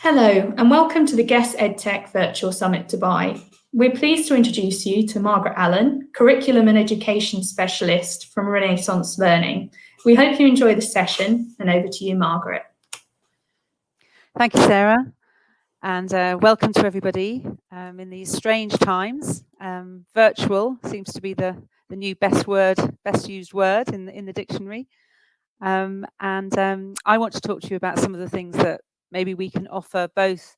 Hello, and welcome to the Guest EdTech Virtual Summit Dubai. We're pleased to introduce you to Margaret Allen, Curriculum and Education Specialist from Renaissance Learning. We hope you enjoy the session, and over to you, Margaret. Thank you, Sarah, and welcome to everybody in these strange times. Virtual seems to be the new best used word in the dictionary. I want to talk to you about some of the things that maybe we can offer both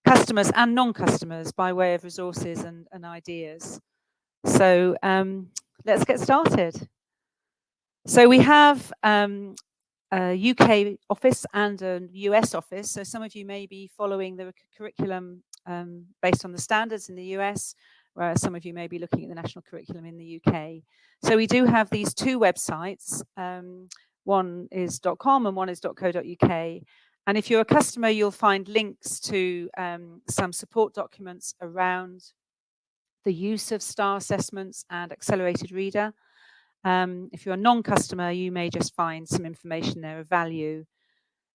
customers and non-customers by way of resources and ideas. So let's get started. So we have a UK office and a US office. So some of you may be following the curriculum based on the standards in the US, whereas some of you may be looking at the national curriculum in the UK. So we do have these two websites. One is .com and one is .co.uk. And if you're a customer, you'll find links to some support documents around the use of STAR assessments and accelerated reader. If you're a non-customer, you may just find some information there of value.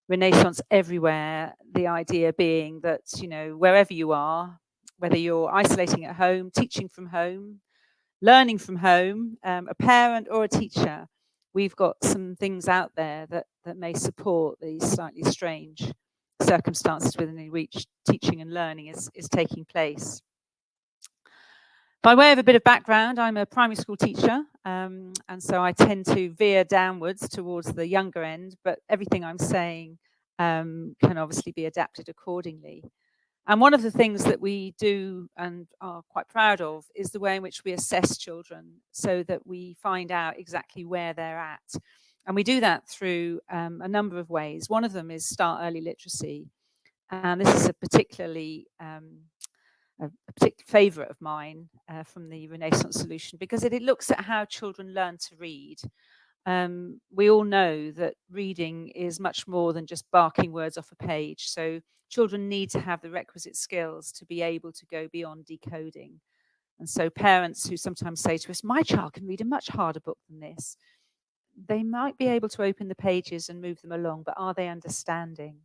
Renaissance everywhere, the idea being that, wherever you are, whether you're isolating at home, teaching from home, learning from home, a parent or a teacher, we've got some things out there that may support these slightly strange circumstances within which teaching and learning is taking place. By way of a bit of background, I'm a primary school teacher, and so I tend to veer downwards towards the younger end, but everything I'm saying can obviously be adapted accordingly. And one of the things that we do and are quite proud of is the way in which we assess children so that we find out exactly where they're at. And we do that through a number of ways. One of them is Start Early Literacy. And this is a particular favourite of mine from the Renaissance solution, because it looks at how children learn to read. We all know that reading is much more than just barking words off a page. So children need to have the requisite skills to be able to go beyond decoding. And so parents who sometimes say to us, my child can read a much harder book than this, they might be able to open the pages and move them along, but are they understanding?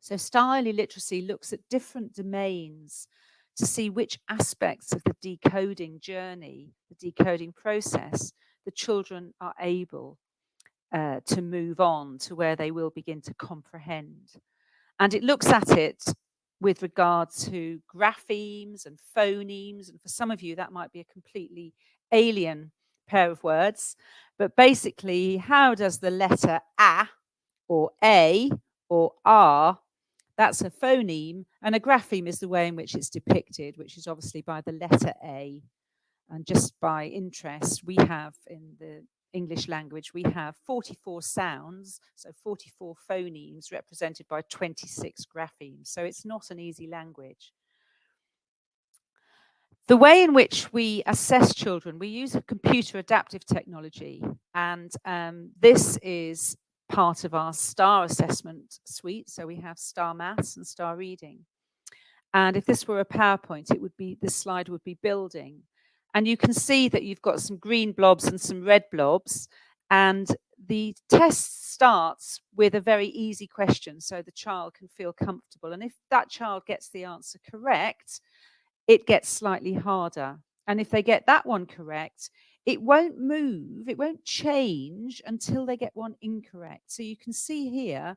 So Start Early Literacy looks at different domains to see which aspects of the decoding journey, the decoding process, the children are able to move on to where they will begin to comprehend. And it looks at it with regard to graphemes and phonemes. And for some of you, that might be a completely alien pair of words. But basically, how does the letter A or A or R, that's a phoneme, and a grapheme is the way in which it's depicted, which is obviously by the letter A. And just by interest, we have in the English language, we have 44 sounds, so 44 phonemes represented by 26 graphemes. So it's not an easy language. The way in which we assess children, we use a computer adaptive technology, and this is part of our STAR assessment suite. So we have STAR Maths and STAR Reading. And if this were a PowerPoint, this slide would be building. And you can see that you've got some green blobs and some red blobs. And the test starts with a very easy question, so the child can feel comfortable. And if that child gets the answer correct, it gets slightly harder. And if they get that one correct, it won't move, it won't change until they get one incorrect. So you can see here,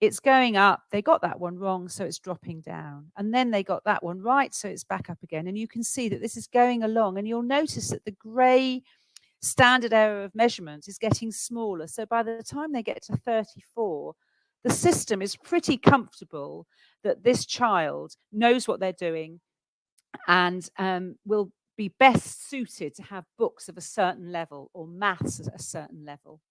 it's going up. They got that one wrong, so it's dropping down. And then they got that one right, so it's back up again. And you can see that this is going along. And you'll notice that the grey standard error of measurement is getting smaller. So by the time they get to 34, the system is pretty comfortable that this child knows what they're doing and will be best suited to have books of a certain level or maths at a certain level.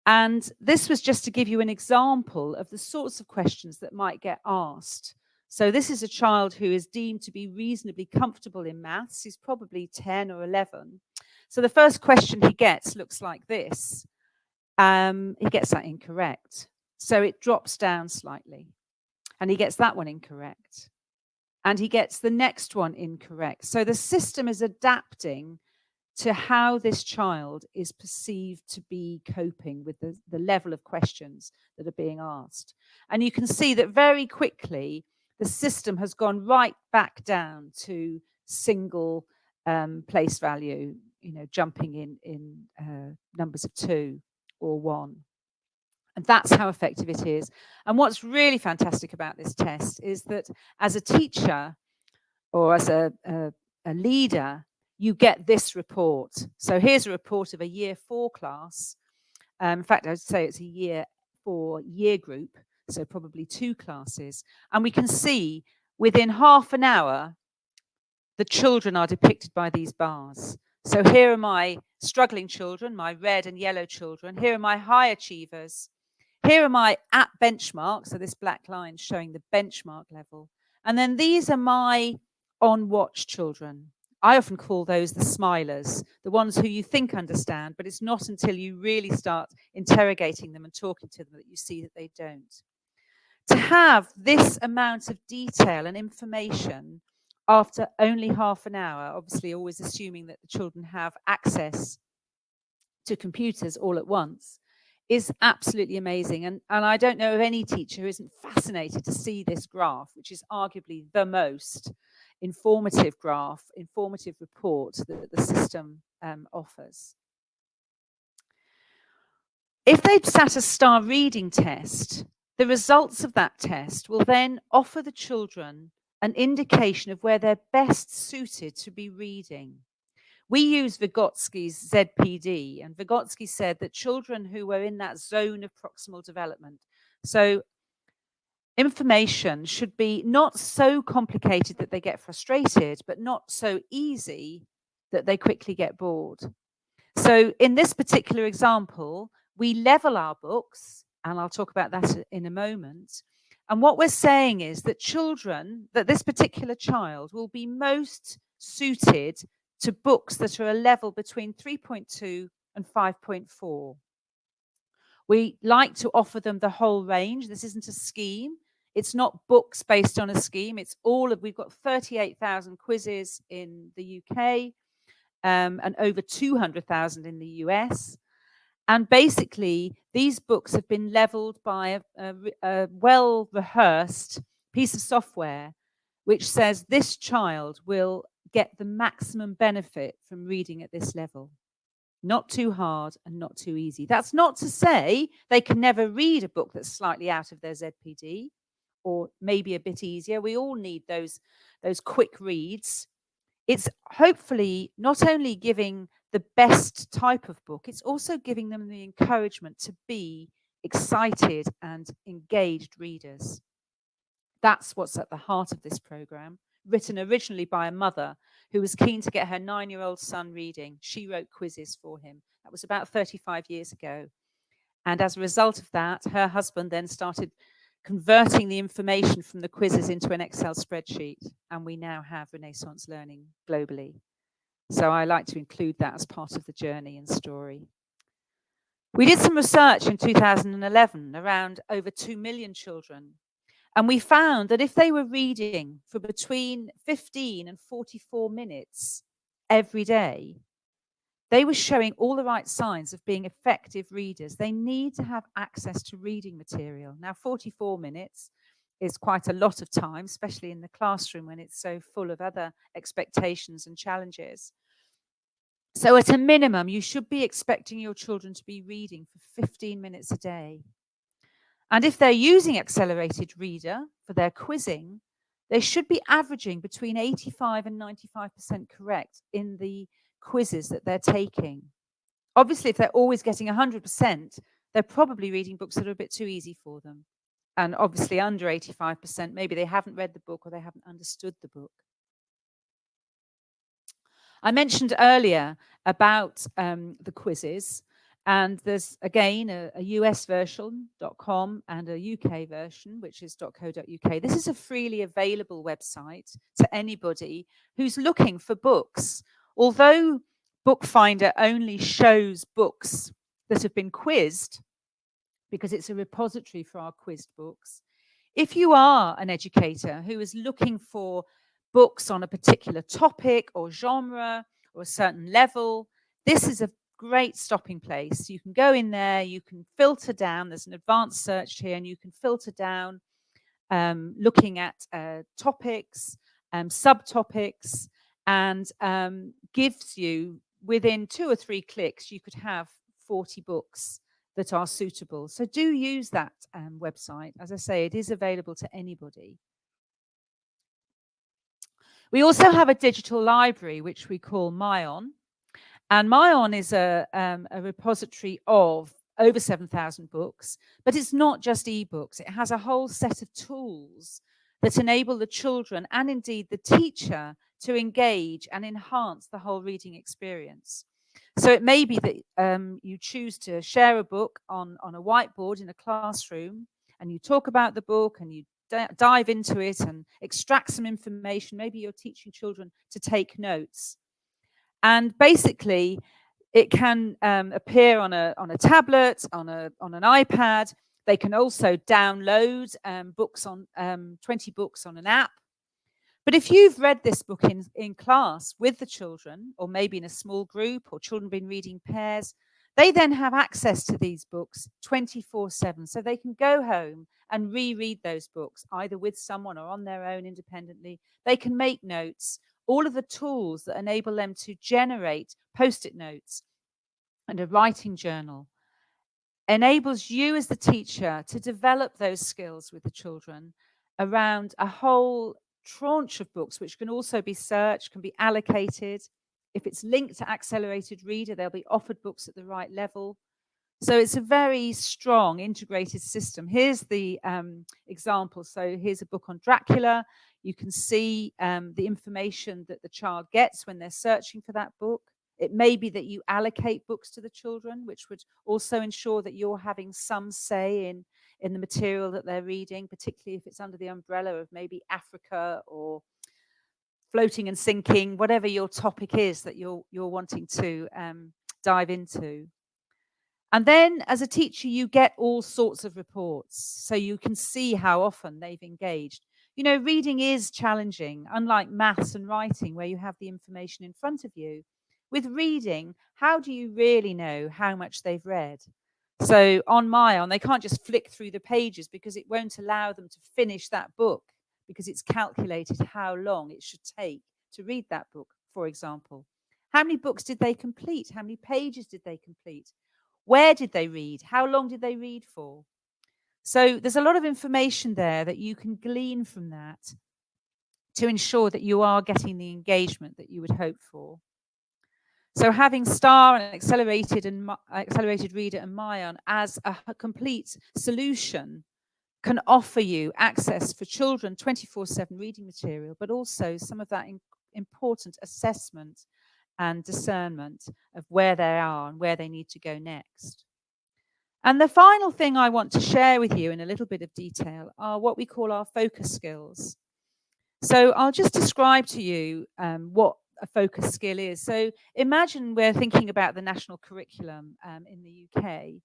And this was just to give you an example of the sorts of questions that might get asked. So this is a child who is deemed to be reasonably comfortable in maths. He's probably 10 or 11. So the first question he gets looks like this. He gets that incorrect. So it drops down slightly. And he gets that one incorrect. And he gets the next one incorrect. So the system is adapting to how this child is perceived to be coping with the level of questions that are being asked. And you can see that very quickly, the system has gone right back down to single place value, jumping in numbers of 2 or 1. And that's how effective it is. And what's really fantastic about this test is that as a teacher or as a leader, you get this report. So here's a report of a year 4 class. In fact, I would say it's a year 4 year group, so probably 2 classes. And we can see within half an hour, the children are depicted by these bars. So here are my struggling children, my red and yellow children. Here are my high achievers. Here are my at benchmark, so this black line showing the benchmark level. And then these are my on watch children. I often call those the smilers, the ones who you think understand, but it's not until you really start interrogating them and talking to them that you see that they don't. To have this amount of detail and information after only half an hour, obviously always assuming that the children have access to computers all at once, is absolutely amazing. And I don't know of any teacher who isn't fascinated to see this graph, which is arguably the most informative graph, informative report that the system offers. If they've sat a star reading test, the results of that test will then offer the children an indication of where they're best suited to be reading. We use Vygotsky's ZPD, and Vygotsky said that children who were in that zone of proximal development, so information should be not so complicated that they get frustrated, but not so easy that they quickly get bored. So in this particular example, we level our books, and I'll talk about that in a moment. And what we're saying is that this particular child will be most suited to books that are a level between 3.2 and 5.4. We like to offer them the whole range. This isn't a scheme. It's not books based on a scheme. It's we've got 38,000 quizzes in the UK and over 200,000 in the US. And basically, these books have been leveled by a well-rehearsed piece of software which says this child will get the maximum benefit from reading at this level. Not too hard and not too easy. That's not to say they can never read a book that's slightly out of their ZPD or maybe a bit easier. We all need those quick reads. It's hopefully not only giving the best type of book, it's also giving them the encouragement to be excited and engaged readers. That's what's at the heart of this program, written originally by a mother who was keen to get her 9-year-old son reading. She wrote quizzes for him. That was about 35 years ago. And as a result of that, her husband then started converting the information from the quizzes into an Excel spreadsheet. And we now have Renaissance learning globally. So I like to include that as part of the journey and story. We did some research in 2011 around over 2 million children. And we found that if they were reading for between 15 and 44 minutes every day, they were showing all the right signs of being effective readers. They need to have access to reading material. Now, 44 minutes is quite a lot of time, especially in the classroom when it's so full of other expectations and challenges. So at a minimum, you should be expecting your children to be reading for 15 minutes a day. And if they're using Accelerated Reader for their quizzing, they should be averaging between 85 and 95% correct in the quizzes that they're taking. Obviously, if they're always getting 100%, they're probably reading books that are a bit too easy for them. And obviously under 85%, maybe they haven't read the book or they haven't understood the book. I mentioned earlier about the quizzes. And there's, again, a US version, .com, and a UK version, which is .co.uk. This is a freely available website to anybody who's looking for books. Although Bookfinder only shows books that have been quizzed, because it's a repository for our quizzed books, if you are an educator who is looking for books on a particular topic or genre or a certain level, this is a great stopping place. You can go in there, you can filter down. There's an advanced search here, and you can filter down looking at topics, subtopics, and gives you, within 2 or 3 clicks, you could have 40 books that are suitable. So do use that website. As I say, it is available to anybody. We also have a digital library, which we call Myon. And Myon is a repository of over 7,000 books, but it's not just ebooks. It has a whole set of tools that enable the children and indeed the teacher to engage and enhance the whole reading experience. So it may be that you choose to share a book on a whiteboard in a classroom, and you talk about the book and you dive into it and extract some information. Maybe you're teaching children to take notes. And basically, it can appear on a tablet, on an iPad. They can also download books on 20 books on an app. But if you've read this book in class with the children, or maybe in a small group, or children been reading pairs, they then have access to these books 24/7. So they can go home and reread those books, either with someone or on their own independently. They can make notes, all of the tools that enable them to generate post-it notes and a writing journal. Enables you as the teacher to develop those skills with the children around a whole tranche of books, which can also be searched, can be allocated. If it's linked to Accelerated Reader, they'll be offered books at the right level. So it's a very strong integrated system. Here's the example. So here's a book on Dracula. You can see the information that the child gets when they're searching for that book. It may be that you allocate books to the children, which would also ensure that you're having some say in the material that they're reading, particularly if it's under the umbrella of maybe Africa or floating and sinking, whatever your topic is that you're wanting to dive into. And then as a teacher, you get all sorts of reports, so you can see how often they've engaged. You know, reading is challenging, unlike maths and writing, where you have the information in front of you. With reading, how do you really know how much they've read? So on Myon, they can't just flick through the pages because it won't allow them to finish that book, because it's calculated how long it should take to read that book, for example. How many books did they complete? How many pages did they complete? Where did they read? How long did they read for? So there's a lot of information there that you can glean from that to ensure that you are getting the engagement that you would hope for. So having STAR and Accelerated Reader and Myon as a complete solution can offer you access for children 24/7 reading material, but also some of that important assessment and discernment of where they are and where they need to go next. And the final thing I want to share with you in a little bit of detail are what we call our focus skills. So I'll just describe to you what a focus skill is. So imagine we're thinking about the national curriculum in the UK.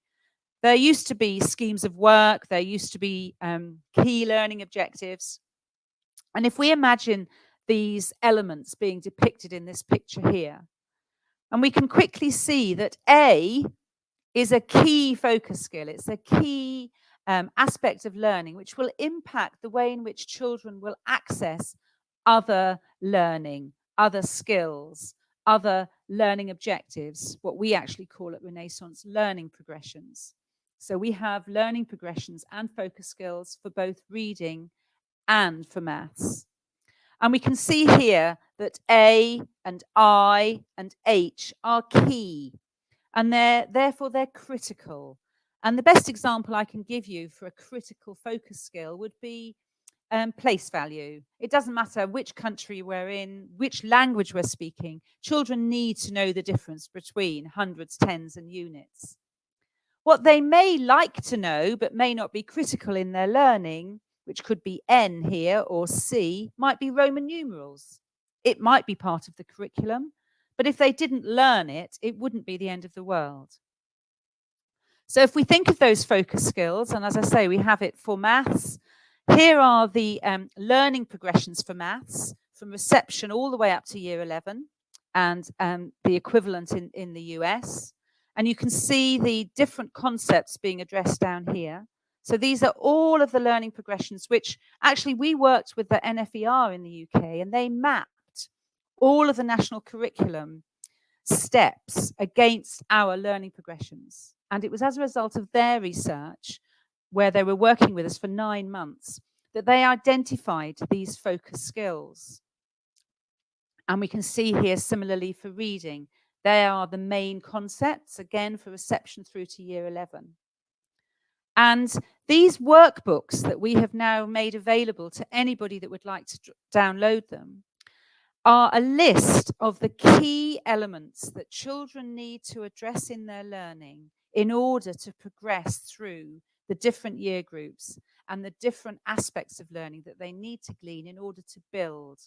There used to be schemes of work, there used to be key learning objectives. And if we imagine these elements being depicted in this picture here, and we can quickly see that A is a key focus skill. It's a key aspect of learning which will impact the way in which children will access other learning, other skills, other learning objectives, what we actually call at Renaissance learning progressions. So we have learning progressions and focus skills for both reading and for maths. And we can see here that A and I and H are key, and therefore they're critical. And the best example I can give you for a critical focus skill would be place value. It doesn't matter which country we're in, which language we're speaking. Children need to know the difference between hundreds, tens, and units. What they may like to know, but may not be critical in their learning, which could be N here or C, might be Roman numerals. It might be part of the curriculum, but if they didn't learn it, it wouldn't be the end of the world. So if we think of those focus skills, and as I say, we have it for maths, here are the learning progressions for maths from reception all the way up to year 11. and the equivalent in the US. And you can see the different concepts being addressed down here. So these are all of the learning progressions, which actually we worked with the NFER in the UK, and they mapped all of the national curriculum steps against our learning progressions. And it was as a result of their research, where they were working with us for 9 months, that they identified these focus skills. And we can see here similarly for reading, they are the main concepts, again, for reception through to year 11. And these workbooks that we have now made available to anybody that would like to download them are a list of the key elements that children need to address in their learning in order to progress through the different year groups and the different aspects of learning that they need to glean in order to build.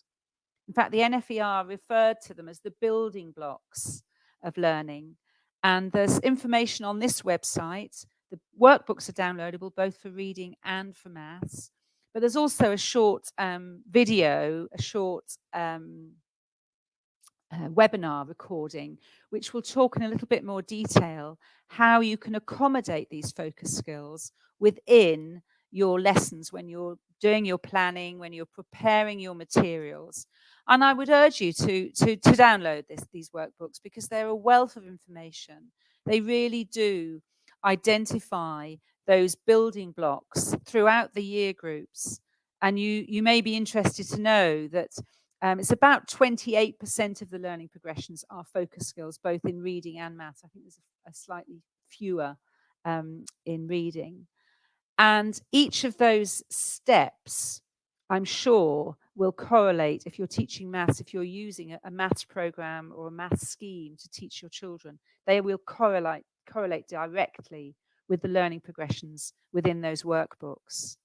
In fact, the NFER referred to them as the building blocks of learning. And there's information on this website. The workbooks are downloadable both for reading and for maths. But there's also a short video, a short webinar recording, which will talk in a little bit more detail how you can accommodate these focus skills within your lessons when you're doing your planning, when you're preparing your materials. And I would urge you to download these workbooks, because they're a wealth of information. They really do identify those building blocks throughout the year groups. And you may be interested to know that it's about 28% of the learning progressions are focus skills, both in reading and maths. I think there's a slightly fewer in reading. And each of those steps, I'm sure, will correlate if you're teaching maths, if you're using a maths program or a maths scheme to teach your children, they will correlate directly with the learning progressions within those workbooks.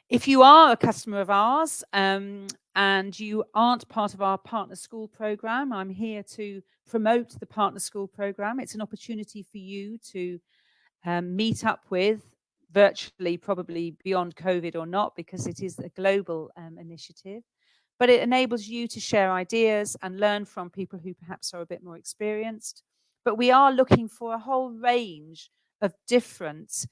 If you are a customer of ours and you aren't part of our Partner School program, I'm here to promote the Partner School program. It's an opportunity for you to meet up with virtually, probably beyond COVID or not, because it is a global initiative. But it enables you to share ideas and learn from people who perhaps are a bit more experienced. But we are looking for a whole range of different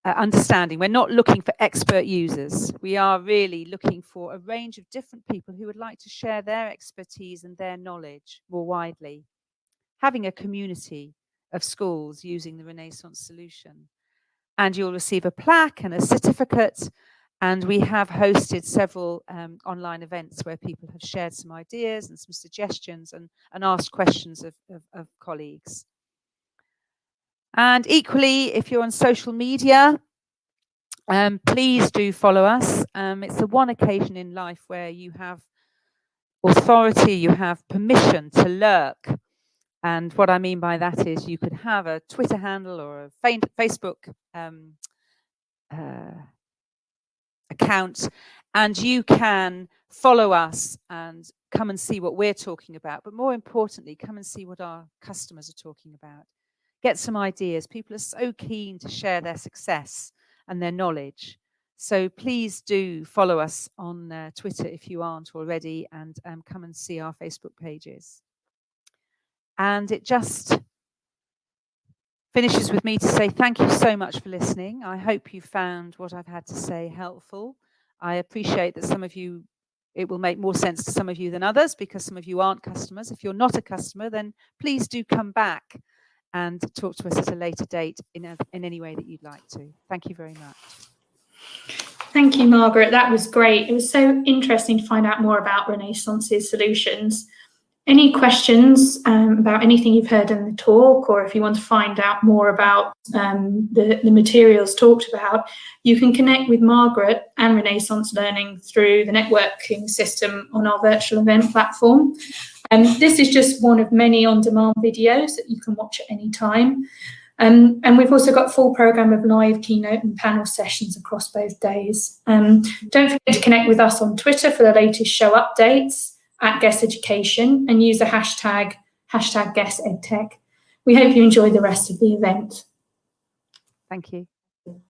understanding. We're not looking for expert users. We are really looking for a range of different people who would like to share their expertise and their knowledge more widely. Having a community of schools using the Renaissance solution. And you'll receive a plaque and a certificate. And we have hosted several online events where people have shared some ideas and some suggestions and asked questions of colleagues. And equally, if you're on social media, please do follow us. It's the one occasion in life where you have authority, you have permission to lurk. And what I mean by that is you could have a Twitter handle or a Facebook account, and you can follow us and come and see what we're talking about. But more importantly, come and see what our customers are talking about. Get some ideas. People are so keen to share their success and their knowledge. So please do follow us on Twitter if you aren't already, and come and see our Facebook pages. And it just finishes with me to say thank you so much for listening. I hope you found what I've had to say helpful. I appreciate that some of you, it will make more sense to some of you than others, because some of you aren't customers. If you're not a customer, then please do come back and talk to us at a later date in any way that you'd like to. Thank you very much. Thank you, Margaret. That was great. It was so interesting to find out more about Renaissance's solutions. Any questions about anything you've heard in the talk, or if you want to find out more about the materials talked about, you can connect with Margaret and Renaissance Learning through the networking system on our virtual event platform. This is just one of many on-demand videos that you can watch at any time. And we've also got a full programme of live keynote and panel sessions across both days. Don't forget to connect with us on Twitter for the latest show updates at Guess Education, and use the hashtag GuessEdTech. We hope you enjoy the rest of the event. Thank you.